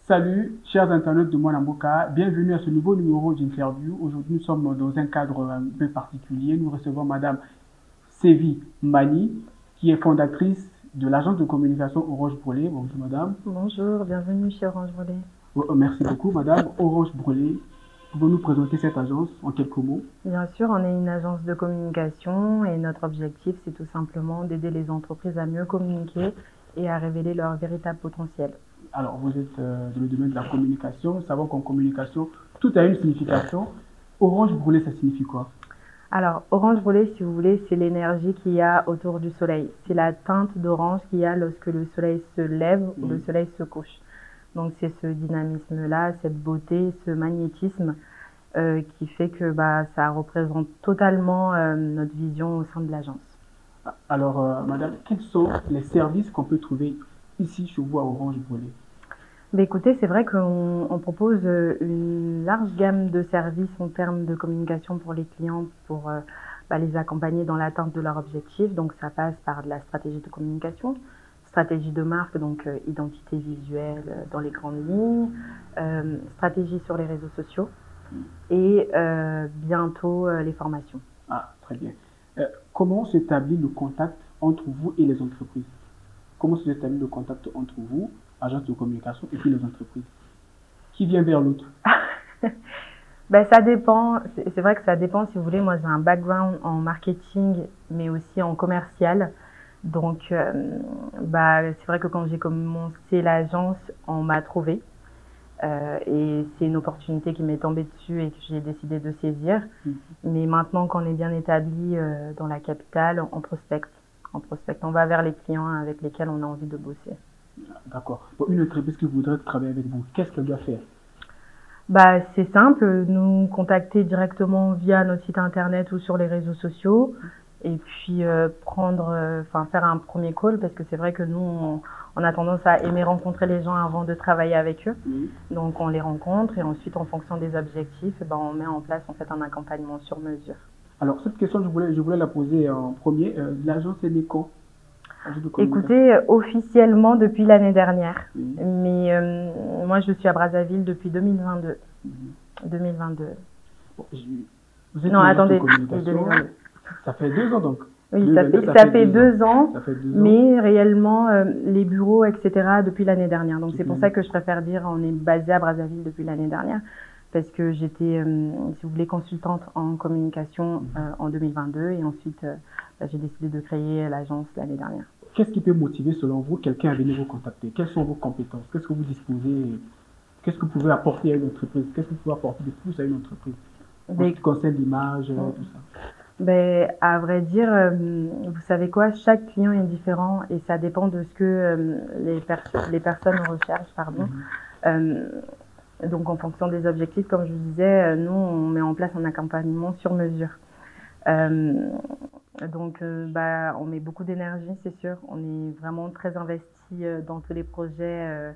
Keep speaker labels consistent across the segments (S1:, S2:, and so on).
S1: Salut, chers internautes de Mwanamboka, bienvenue à ce nouveau numéro d'interview. Aujourd'hui, nous sommes dans un cadre un peu particulier. Nous recevons Madame Sévi Mani, qui est fondatrice de l'agence de communication Orange Brûlé. Bonjour Madame.
S2: Bonjour, bienvenue chez Orange Relais.
S1: Merci beaucoup Madame. Orange Brûlé, pouvez-vous nous présenter cette agence en quelques mots?
S2: Bien sûr, on est une agence de communication et notre objectif, c'est tout simplement d'aider les entreprises à mieux communiquer et à révéler leur véritable potentiel.
S1: Alors, vous êtes dans le domaine de la communication. Nous savons qu'en communication, tout a une signification. Orange Brûlé, ça signifie quoi?
S2: Alors, Orange Relais, si vous voulez, c'est l'énergie qu'il y a autour du soleil. C'est la teinte d'orange qu'il y a lorsque le soleil se lève ou le soleil se couche. Donc, c'est ce dynamisme-là, cette beauté, ce magnétisme qui fait que ça représente totalement notre vision au sein de l'agence.
S1: Alors, Madame, quels sont les services qu'on peut trouver ici chez vous à Orange Brûlé?
S2: Écoutez, c'est vrai qu'on propose une large gamme de services en termes de communication pour les clients pour les accompagner dans l'atteinte de leurs objectifs. Donc, ça passe par de la stratégie de communication, stratégie de marque, donc identité visuelle dans les grandes lignes, stratégie sur les réseaux sociaux et bientôt les formations.
S1: Ah, très bien. Comment s'établit le contact entre vous et les entreprises? Comment s'établit le contact entre vous, agence de communication, et puis les entreprises? Qui vient vers l'autre?
S2: Ça dépend. C'est vrai que ça dépend. Si vous voulez, moi j'ai un background en marketing, mais aussi en commercial. Donc, c'est vrai que quand j'ai commencé l'agence, on m'a trouvé. Et c'est une opportunité qui m'est tombée dessus et que j'ai décidé de saisir. Mais maintenant qu'on est bien établi dans la capitale, on prospecte. On prospecte. On va vers les clients avec lesquels on a envie de bosser.
S1: D'accord. Pour une entreprise qui voudrait travailler avec vous, qu'est-ce qu'elle doit faire?
S2: C'est simple, nous contacter directement via notre site internet ou sur les réseaux sociaux et puis faire un premier call parce que c'est vrai que nous, on a tendance à aimer rencontrer les gens avant de travailler avec eux. Donc on les rencontre et ensuite en fonction des objectifs, on met en place en fait un accompagnement sur mesure.
S1: Alors, cette question, je voulais la poser en premier. L'agence est née quand? Agence de communication.
S2: Écoutez, officiellement depuis l'année dernière,
S1: Oui.
S2: mais moi je suis à Brazzaville depuis 2022.
S1: Mhm.
S2: 2022.
S1: Bon, vous êtes
S2: Non,
S1: une agence de
S2: attendez,
S1: communication.
S2: 2022.
S1: Ça fait 2 ans donc.
S2: Oui,
S1: 2022,
S2: ça fait 2 ans,
S1: Ça fait 2 ans.
S2: mais réellement, les bureaux, etc., depuis l'année dernière. Donc, c'est pour
S1: Depuis-
S2: ça que je préfère dire on est basé à Brazzaville depuis l'année dernière, parce que j'étais, si vous voulez, consultante en communication en 2022, et ensuite, j'ai décidé de créer l'agence l'année dernière.
S1: Qu'est-ce qui peut motiver, selon vous, quelqu'un à venir vous contacter? Quelles sont vos compétences? Qu'est-ce que vous disposez? Qu'est-ce que vous pouvez apporter à une entreprise? Qu'est-ce que vous pouvez apporter de plus à une entreprise? En ce
S2: Mais,
S1: qui concerne l'image, tout ça.
S2: à vrai dire, vous savez quoi, chaque client est différent et ça dépend de ce que les personnes recherchent, pardon. Donc, en fonction des objectifs, comme je vous disais, nous, on met en place un accompagnement sur mesure. On met beaucoup d'énergie, c'est sûr. On est vraiment très investi dans tous les projets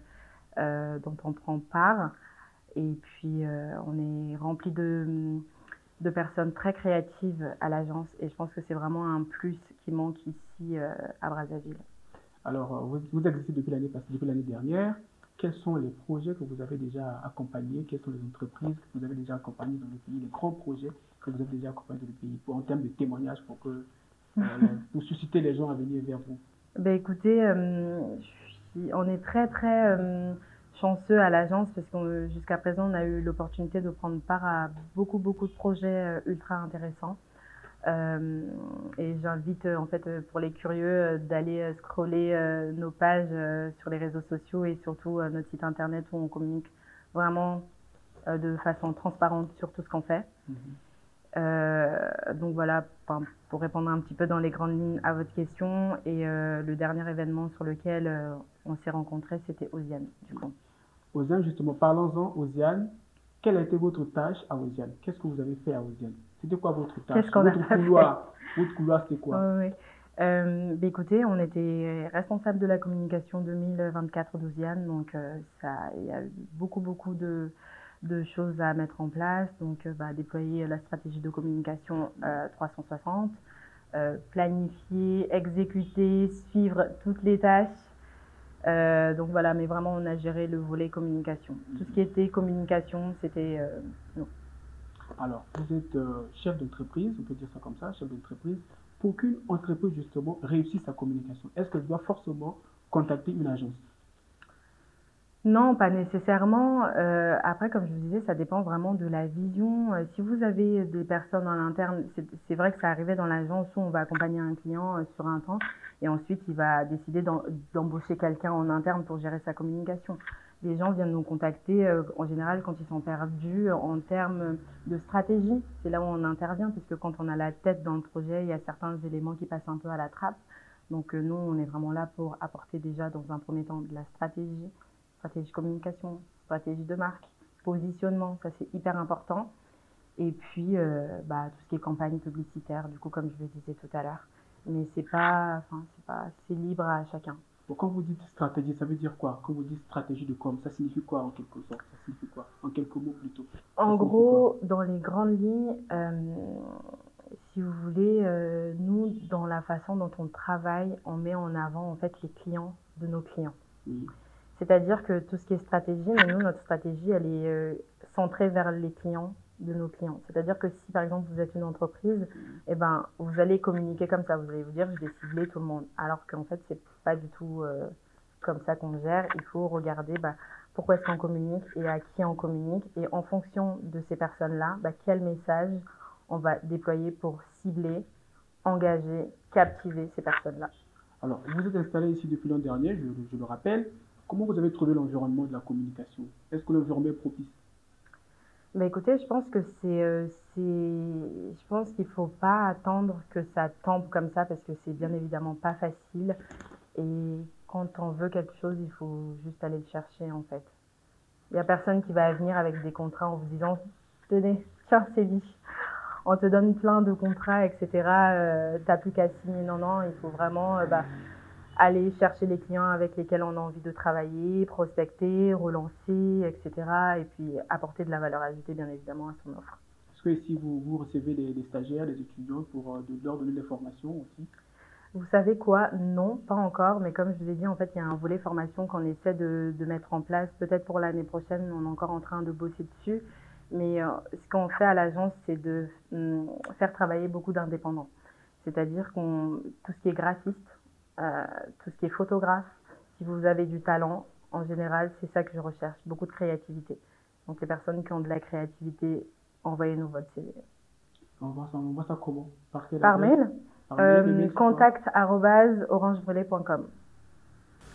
S2: dont on prend part. Et puis, on est rempli de personnes très créatives à l'agence. Et je pense que c'est vraiment un plus qui manque ici à Brazzaville.
S1: Alors, vous existez depuis l'année dernière. Quels sont les projets que vous avez déjà accompagnés? Quelles sont les entreprises que vous avez déjà accompagnées dans le pays? Les grands projets que vous avez déjà accompagnés dans le pays en termes de témoignages pour susciter les gens à venir vers vous?
S2: Écoutez, on est très très chanceux à l'agence parce que jusqu'à présent on a eu l'opportunité de prendre part à beaucoup beaucoup de projets ultra intéressants. Et j'invite en fait pour les curieux d'aller scroller nos pages sur les réseaux sociaux et surtout notre site internet où on communique vraiment de façon transparente sur tout ce qu'on fait. Donc voilà, pour répondre un petit peu dans les grandes lignes à votre question. Et le dernier événement sur lequel on s'est rencontrés, c'était Osiane, du coup.
S1: Osiane, justement, parlons-en, Osiane. Quelle a été votre tâche à Osiane? Qu'est-ce que vous avez fait à Osiane? C'était quoi votre tâche?
S2: Qu'est-ce qu'on a
S1: Votre
S2: pas
S1: couloir, votre couloir, c'était quoi?
S2: Oui. Écoutez, on était responsable de la communication 2024 d'Osiane, donc il y a eu beaucoup beaucoup de choses à mettre en place, donc déployer la stratégie de communication 360, planifier, exécuter, suivre toutes les tâches, Donc voilà, mais vraiment, on a géré le volet communication. Tout ce qui était communication, c'était non.
S1: Alors, vous êtes chef d'entreprise, on peut dire ça comme ça, chef d'entreprise. Pour qu'une entreprise, justement, réussisse sa communication, est-ce qu'elle doit forcément contacter une agence?
S2: Non, pas nécessairement. Après, comme je vous disais, ça dépend vraiment de la vision. Si vous avez des personnes en interne, c'est vrai que ça arrivait dans l'agence où on va accompagner un client sur un temps et ensuite il va décider d'embaucher quelqu'un en interne pour gérer sa communication. Les gens viennent nous contacter en général quand ils sont perdus en termes de stratégie. C'est là où on intervient puisque quand on a la tête dans le projet, il y a certains éléments qui passent un peu à la trappe. Donc nous, on est vraiment là pour apporter déjà dans un premier temps de la stratégie communication, stratégie de marque, positionnement, ça c'est hyper important. Et puis, tout ce qui est campagne publicitaire, du coup, comme je le disais tout à l'heure. Mais c'est libre à chacun.
S1: Bon, quand vous dites stratégie, ça veut dire quoi? Quand vous dites stratégie de com, ça signifie quoi en quelque sorte? Ça signifie quoi? En quelques mots plutôt.
S2: En gros, dans les grandes lignes, si vous voulez, nous, dans la façon dont on travaille, on met en avant en fait les clients de nos clients.
S1: Oui.
S2: C'est-à-dire que tout ce qui est stratégie, mais nous, notre stratégie, elle est centrée vers les clients de nos clients. C'est-à-dire que si, par exemple, vous êtes une entreprise, eh ben, vous allez communiquer comme ça. Vous allez vous dire, je vais cibler tout le monde. Alors qu'en fait, c'est pas du tout comme ça qu'on gère. Il faut regarder pourquoi est-ce qu'on communique et à qui on communique. Et en fonction de ces personnes-là, quel message on va déployer pour cibler, engager, captiver ces personnes-là.
S1: Alors, vous êtes installé ici depuis l'an dernier, je le rappelle. Comment vous avez trouvé l'environnement de la communication? Est-ce que l'environnement est propice?
S2: Écoutez, je pense que je pense qu'il faut pas attendre que ça tombe comme ça parce que c'est bien évidemment pas facile. Et quand on veut quelque chose, il faut juste aller le chercher en fait. Il y a personne qui va venir avec des contrats en vous disant, tenez, tiens, c'est dit. On te donne plein de contrats, etc. T'as plus qu'à signer. Non, non, il faut vraiment aller chercher les clients avec lesquels on a envie de travailler, prospecter, relancer, etc. Et puis apporter de la valeur ajoutée, bien évidemment, à son offre.
S1: Est-ce que ici, vous recevez des stagiaires, des étudiants pour leur donner des formations aussi?
S2: Vous savez quoi? Non, pas encore. Mais comme je vous ai dit, en fait, il y a un volet formation qu'on essaie de mettre en place. Peut-être pour l'année prochaine, on est encore en train de bosser dessus. Mais ce qu'on fait à l'agence, c'est de faire travailler beaucoup d'indépendants. C'est-à-dire tout ce qui est graphiste, tout ce qui est photographe, si vous avez du talent, en général, c'est ça que je recherche, beaucoup de créativité. Donc les personnes qui ont de la créativité, envoyez-nous votre CV.
S1: On voit ça comment?
S2: Par mail, contact@orangebrelais.com.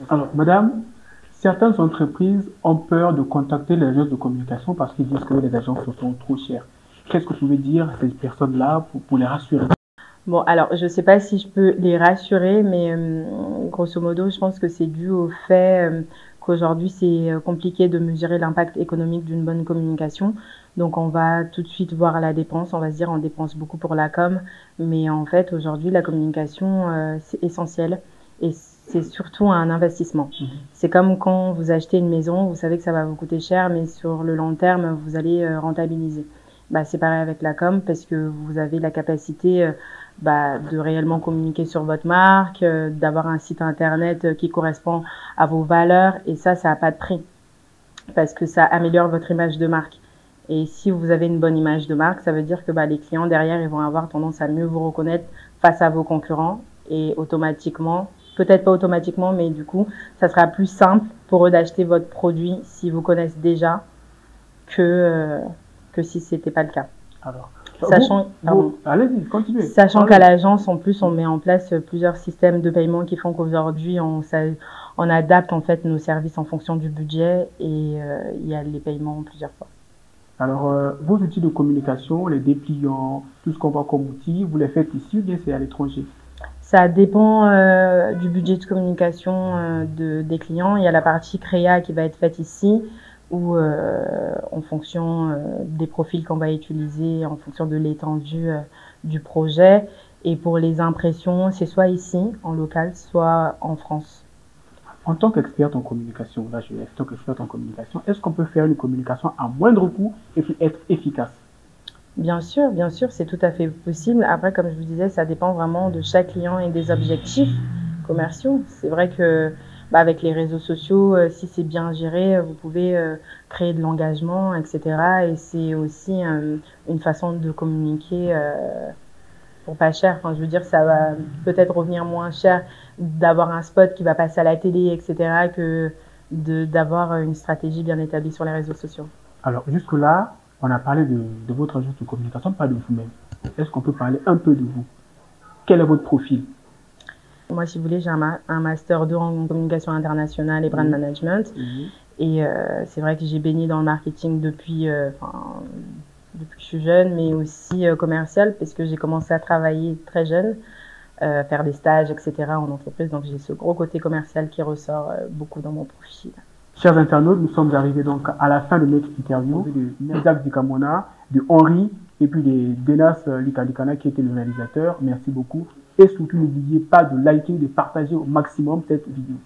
S1: Alors, madame, certaines entreprises ont peur de contacter les agences de communication parce qu'ils disent que les agences sont trop chères. Qu'est-ce que vous pouvez dire à ces personnes-là pour les rassurer?
S2: Bon, alors, je ne sais pas si je peux les rassurer, mais grosso modo, je pense que c'est dû au fait qu'aujourd'hui, c'est compliqué de mesurer l'impact économique d'une bonne communication. Donc, on va tout de suite voir la dépense. On va se dire, on dépense beaucoup pour la com. Mais en fait, aujourd'hui, la communication, c'est essentiel. Et c'est surtout un investissement. C'est comme quand vous achetez une maison, vous savez que ça va vous coûter cher, mais sur le long terme, vous allez rentabiliser. C'est pareil avec la com parce que vous avez la capacité de réellement communiquer sur votre marque, d'avoir un site internet qui correspond à vos valeurs et ça n'a pas de prix parce que ça améliore votre image de marque. Et si vous avez une bonne image de marque, ça veut dire que les clients derrière, ils vont avoir tendance à mieux vous reconnaître face à vos concurrents et automatiquement, peut-être pas automatiquement, mais du coup, ça sera plus simple pour eux d'acheter votre produit s'ils vous connaissent déjà que si c'était pas le cas.
S1: Alors,
S2: allez-y, continuez. Sachant qu'à l'agence, en plus, on met en place plusieurs systèmes de paiement qui font qu'aujourd'hui, on adapte en fait nos services en fonction du budget et il y a les paiements plusieurs fois.
S1: Alors, vos outils de communication, les dépliants, tout ce qu'on voit comme outils, vous les faites ici ou bien c'est à l'étranger?
S2: Ça dépend du budget de communication des clients. Il y a la partie créa qui va être faite ici ou en fonction des profils qu'on va utiliser, en fonction de l'étendue du projet. Et pour les impressions, c'est soit ici, en local, soit en France.
S1: En tant qu'experte en communication, est-ce qu'on peut faire une communication à moindre coût et puis être efficace?
S2: Bien sûr, c'est tout à fait possible. Après, comme je vous disais, ça dépend vraiment de chaque client et des objectifs commerciaux. C'est vrai que avec les réseaux sociaux, si c'est bien géré, vous pouvez créer de l'engagement, etc. Et c'est aussi une façon de communiquer pour pas cher. Enfin, je veux dire, ça va peut-être revenir moins cher d'avoir un spot qui va passer à la télé, etc., que d'avoir une stratégie bien établie sur les réseaux sociaux.
S1: Alors, jusque-là, on a parlé de votre agence de communication, pas de vous-même. Est-ce qu'on peut parler un peu de vous? Quel est votre profil?
S2: Moi, si vous voulez, j'ai un master 2 en communication internationale et brand management. Et c'est vrai que j'ai baigné dans le marketing depuis que je suis jeune, mais aussi commercial, parce que j'ai commencé à travailler très jeune, faire des stages, etc. en entreprise. Donc j'ai ce gros côté commercial qui ressort beaucoup dans mon profil.
S1: Chers internautes, nous sommes arrivés donc à la fin de notre interview de Isaac Dikamona, de Henri et puis de Denas Likalikana qui était le réalisateur. Merci beaucoup. Et surtout, n'oubliez pas de liker, de partager au maximum cette vidéo.